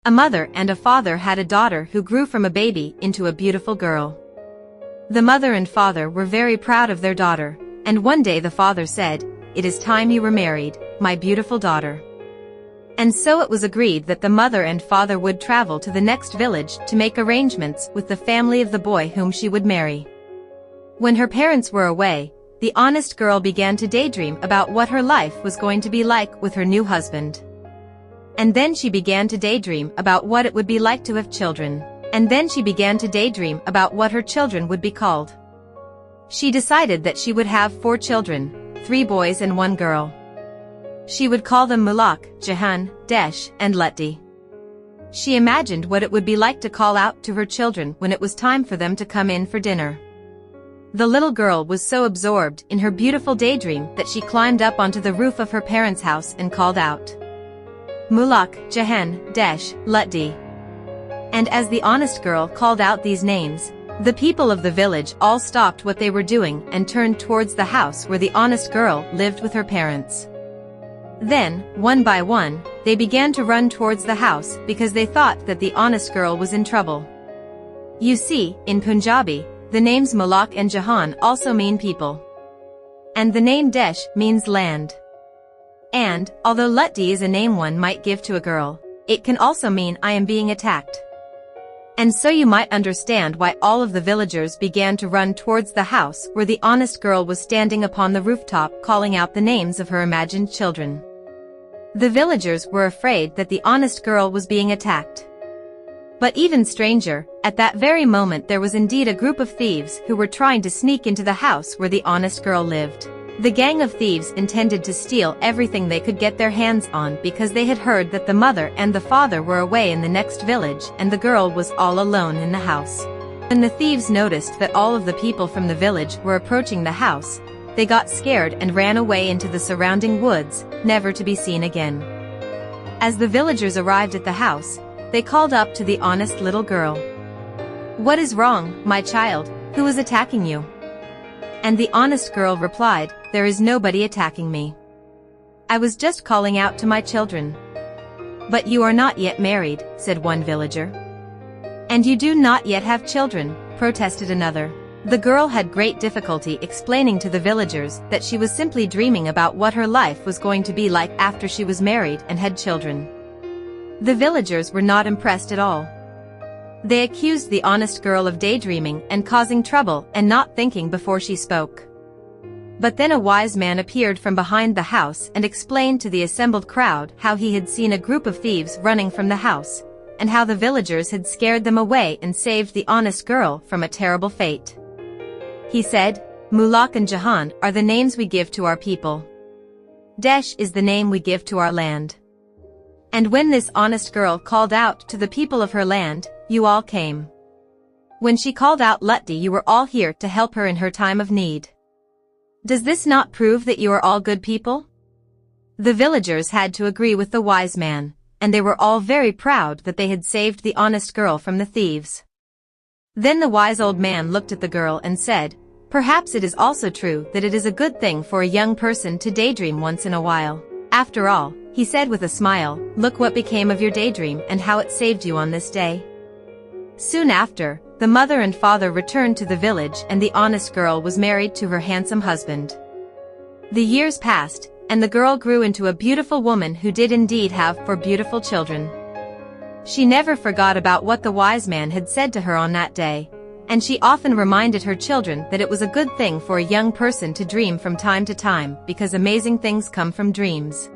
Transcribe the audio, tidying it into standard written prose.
A mother and a father had a daughter who grew from a baby into a beautiful girl. The mother and father were very proud of their daughter, and one day the father said, "It is time you were married, my beautiful daughter." And so it was agreed that the mother and father would travel to the next village to make arrangements with the family of the boy whom she would marry. When her parents were away, the honest girl began to daydream about what her life was going to be like with her new husband. And then she began to daydream about what it would be like to have children. And then she began to daydream about what her children would be called. She decided that she would have 4 children, 3 boys and 1 girl. She would call them Mulak, Jahan, Desh, and Letdi. She imagined what it would be like to call out to her children when it was time for them to come in for dinner. The little girl was so absorbed in her beautiful daydream that she climbed up onto the roof of her parents' house and called out, "Mulak, Jahan, Desh, Letdi." And as the honest girl called out these names, the people of the village all stopped what they were doing and turned towards the house where the honest girl lived with her parents. Then, one by one, they began to run towards the house because they thought that the honest girl was in trouble. You see, in Punjabi, the names Mulak and Jahan also mean people. And the name Desh means land. And, although Letdi is a name one might give to a girl, it can also mean I am being attacked. And so you might understand why all of the villagers began to run towards the house where the honest girl was standing upon the rooftop calling out the names of her imagined children. The villagers were afraid that the honest girl was being attacked. But even stranger, at that very moment there was indeed a group of thieves who were trying to sneak into the house where the honest girl lived. The gang of thieves intended to steal everything they could get their hands on because they had heard that the mother and the father were away in the next village and the girl was all alone in the house. When the thieves noticed that all of the people from the village were approaching the house, they got scared and ran away into the surrounding woods, never to be seen again. As the villagers arrived at the house, they called up to the honest little girl. "What is wrong, my child? Who is attacking you?" And the honest girl replied, "There is nobody attacking me. I was just calling out to my children." "But you are not yet married," said one villager. "And you do not yet have children," protested another. The girl had great difficulty explaining to the villagers that she was simply dreaming about what her life was going to be like after she was married and had children. The villagers were not impressed at all. They accused the honest girl of daydreaming and causing trouble and not thinking before she spoke. But then a wise man appeared from behind the house and explained to the assembled crowd how he had seen a group of thieves running from the house, and how the villagers had scared them away and saved the honest girl from a terrible fate. He said, "Mulak and Jahan are the names we give to our people. Desh is the name we give to our land. And when this honest girl called out to the people of her land, you all came. When she called out Letdi, you were all here to help her in her time of need. Does this not prove that you are all good people?" The villagers had to agree with the wise man, and they were all very proud that they had saved the honest girl from the thieves. Then the wise old man looked at the girl and said, "Perhaps it is also true that it is a good thing for a young person to daydream once in a while. After all," he said with a smile, "look what became of your daydream and how it saved you on this day." Soon after, the mother and father returned to the village and the honest girl was married to her handsome husband. The years passed, and the girl grew into a beautiful woman who did indeed have 4 beautiful children. She never forgot about what the wise man had said to her on that day, and she often reminded her children that it was a good thing for a young person to dream from time to time because amazing things come from dreams.